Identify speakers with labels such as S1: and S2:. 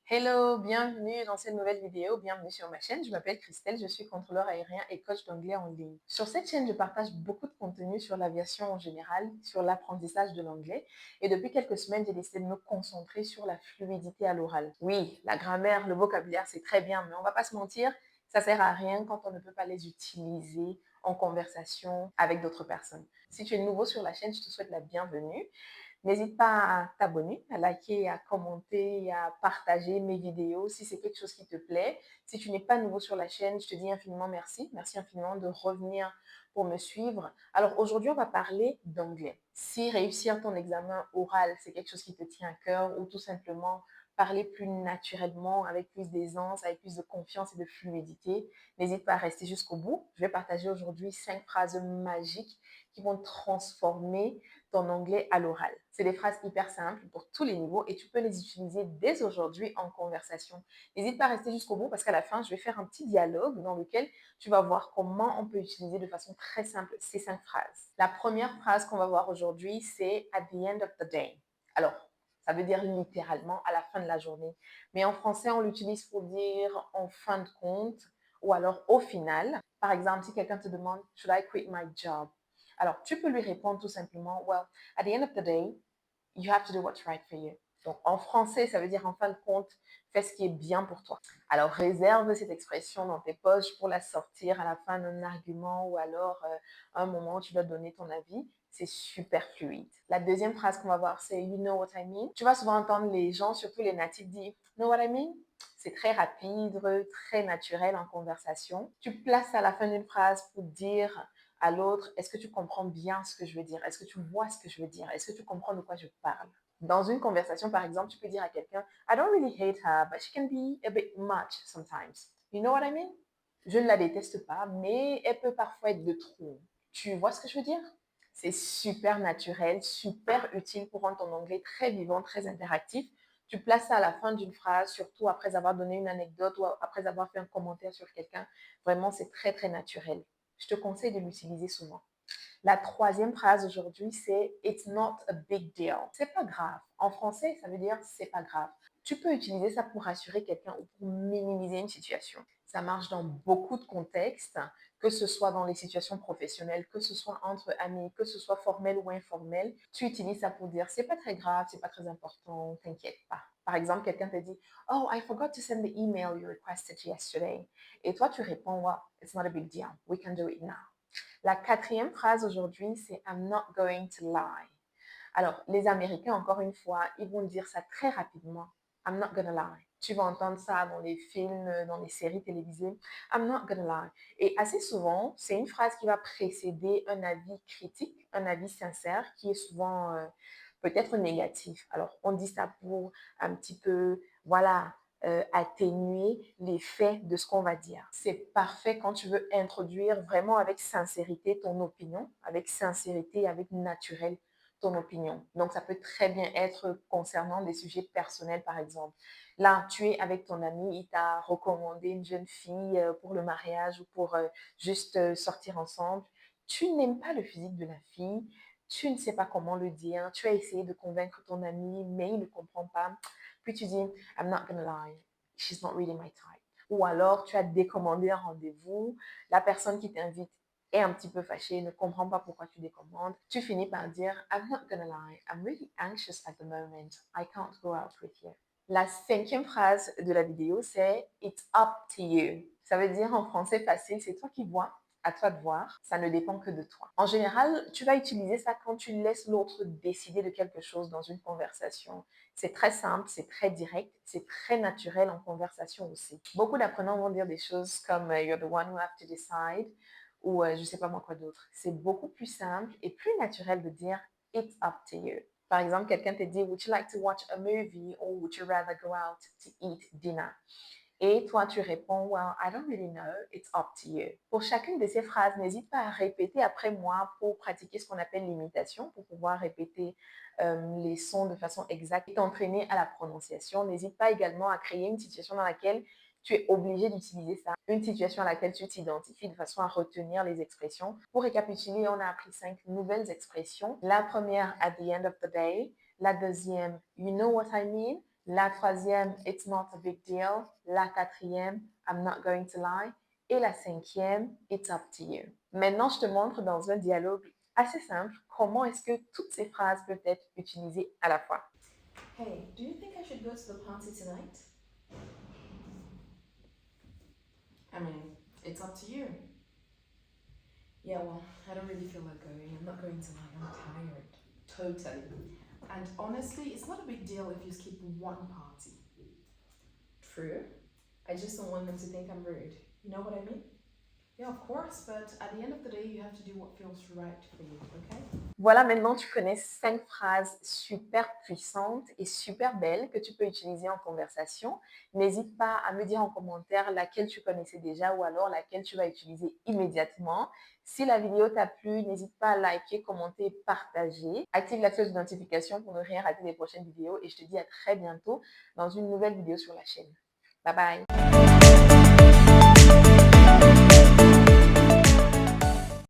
S1: Hello, bienvenue dans cette nouvelle vidéo, bienvenue sur ma chaîne. Je m'appelle Christelle, je suis contrôleur aérien et coach d'anglais en ligne. Sur cette chaîne, je partage beaucoup de contenu sur l'aviation en général, sur l'apprentissage de l'anglais. Et depuis quelques semaines, j'ai décidé de me concentrer sur la fluidité à l'oral. Oui, la grammaire, le vocabulaire, c'est très bien, mais on va pas se mentir, ça sert à rien quand on ne peut pas les utiliser en conversation avec d'autres personnes. Si tu es nouveau sur la chaîne, je te souhaite la bienvenue. N'hésite pas à t'abonner, à liker, à commenter, à partager mes vidéos si c'est quelque chose qui te plaît. Si tu n'es pas nouveau sur la chaîne, je te dis infiniment merci. Merci infiniment de revenir pour me suivre. Alors aujourd'hui, on va parler d'anglais. Si réussir ton examen oral, c'est quelque chose qui te tient à cœur ou tout simplement parler plus naturellement, avec plus d'aisance, avec plus de confiance et de fluidité, n'hésite pas à rester jusqu'au bout. Je vais partager aujourd'hui 5 phrases magiques qui vont transformer ton anglais à l'oral. C'est des phrases hyper simples pour tous les niveaux et tu peux les utiliser dès aujourd'hui en conversation. N'hésite pas à rester jusqu'au bout parce qu'à la fin, je vais faire un petit dialogue dans lequel tu vas voir comment on peut utiliser de façon très simple ces 5 phrases. La première phrase qu'on va voir aujourd'hui, c'est at the end of the day. Alors, ça veut dire littéralement à la fin de la journée. Mais en français, on l'utilise pour dire en fin de compte ou alors au final. Par exemple, si quelqu'un te demande, should I quit my job? Alors, tu peux lui répondre tout simplement, well, at the end of the day, you have to do what's right for you. Donc, en français, ça veut dire en fin de compte, fais ce qui est bien pour toi. Alors, réserve cette expression dans tes poches pour la sortir à la fin d'un argument ou alors un moment où tu dois donner ton avis. C'est super fluide. La deuxième phrase qu'on va voir, c'est you know what I mean. Tu vas souvent entendre les gens, surtout les natifs, dire know what I mean. C'est très rapide, très naturel en conversation. Tu places à la fin d'une phrase pour dire à l'autre, est-ce que tu comprends bien ce que je veux dire? Est-ce que tu vois ce que je veux dire? Est-ce que tu comprends de quoi je parle? Dans une conversation, par exemple, tu peux dire à quelqu'un, I don't really hate her, but she can be a bit much sometimes. You know what I mean? Je ne la déteste pas, mais elle peut parfois être de trop. Tu vois ce que je veux dire? C'est super naturel, super utile pour rendre ton anglais très vivant, très interactif. Tu places ça à la fin d'une phrase, surtout après avoir donné une anecdote ou après avoir fait un commentaire sur quelqu'un. Vraiment, c'est très, très naturel. Je te conseille de l'utiliser souvent. La troisième phrase aujourd'hui, c'est It's not a big deal. C'est pas grave. En français, ça veut dire c'est pas grave. Tu peux utiliser ça pour rassurer quelqu'un ou pour minimiser une situation. Ça marche dans beaucoup de contextes, que ce soit dans les situations professionnelles, que ce soit entre amis, que ce soit formel ou informel. Tu utilises ça pour dire c'est pas très grave, c'est pas très important, t'inquiète pas. Par exemple, quelqu'un te dit Oh, I forgot to send the email you requested yesterday. Et toi, tu réponds Well, it's not a big deal. We can do it now. La quatrième phrase aujourd'hui, c'est I'm not going to lie. Alors, les Américains, encore une fois, ils vont dire ça très rapidement. I'm not gonna lie. Tu vas entendre ça dans les films, dans les séries télévisées. I'm not gonna lie. Et assez souvent, c'est une phrase qui va précéder un avis critique, un avis sincère, qui est souvent peut-être négatif. Alors, on dit ça pour un petit peu, voilà, atténuer l'effet de ce qu'on va dire. C'est parfait quand tu veux introduire vraiment avec sincérité ton opinion, avec sincérité, avec naturel ton opinion. Donc, ça peut très bien être concernant des sujets personnels, par exemple. Là, tu es avec ton ami, il t'a recommandé une jeune fille pour le mariage ou pour juste sortir ensemble. Tu n'aimes pas le physique de la fille, tu ne sais pas comment le dire, tu as essayé de convaincre ton ami, mais il ne comprend pas. Puis tu dis, I'm not gonna lie, she's not really my type. Ou alors, tu as décommandé un rendez-vous, la personne qui t'invite est un petit peu fâchée, ne comprend pas pourquoi tu décommandes. Tu finis par dire, I'm not gonna lie, I'm really anxious at the moment, I can't go out with you. La cinquième phrase de la vidéo, c'est It's up to you. Ça veut dire en français facile, c'est toi qui vois, à toi de voir, ça ne dépend que de toi. En général, tu vas utiliser ça quand tu laisses l'autre décider de quelque chose dans une conversation. C'est très simple, c'est très direct, c'est très naturel en conversation aussi. Beaucoup d'apprenants vont dire des choses comme You're the one who have to decide ou je ne sais pas moi quoi d'autre. C'est beaucoup plus simple et plus naturel de dire It's up to you. Par exemple, quelqu'un te dit Would you like to watch a movie or would you rather go out to eat dinner? Et toi, tu réponds, Well, I don't really know, it's up to you. Pour chacune de ces phrases, n'hésite pas à répéter après moi pour pratiquer ce qu'on appelle l'imitation, pour pouvoir répéter les sons de façon exacte et t'entraîner à la prononciation. N'hésite pas également à créer une situation dans laquelle tu es obligé d'utiliser ça, une situation à laquelle tu t'identifies de façon à retenir les expressions. Pour récapituler, on a appris 5 nouvelles expressions. La première, at the end of the day. La deuxième, you know what I mean. La troisième, it's not a big deal. La quatrième, I'm not going to lie. Et la cinquième, it's up to you. Maintenant, je te montre dans un dialogue assez simple comment est-ce que toutes ces phrases peuvent être utilisées à la fois.
S2: Hey, do you think I should go to the party tonight? I mean, it's up to you. Yeah, well, I don't really feel like going. I'm not going tonight. I'm tired. Totally. And honestly, it's not a big deal if you skip one party. True. I just don't want them to think I'm rude. You know what I mean? Yeah, of course, but at the end of the day, you have to do what feels right for you, okay?
S1: Voilà, maintenant tu connais 5 phrases super puissantes et super belles que tu peux utiliser en conversation. N'hésite pas à me dire en commentaire laquelle tu connaissais déjà ou alors laquelle tu vas utiliser immédiatement. Si la vidéo t'a plu, n'hésite pas à liker, commenter, partager. Active la cloche de notification pour ne rien rater des prochaines vidéos et je te dis à très bientôt dans une nouvelle vidéo sur la chaîne. Bye bye.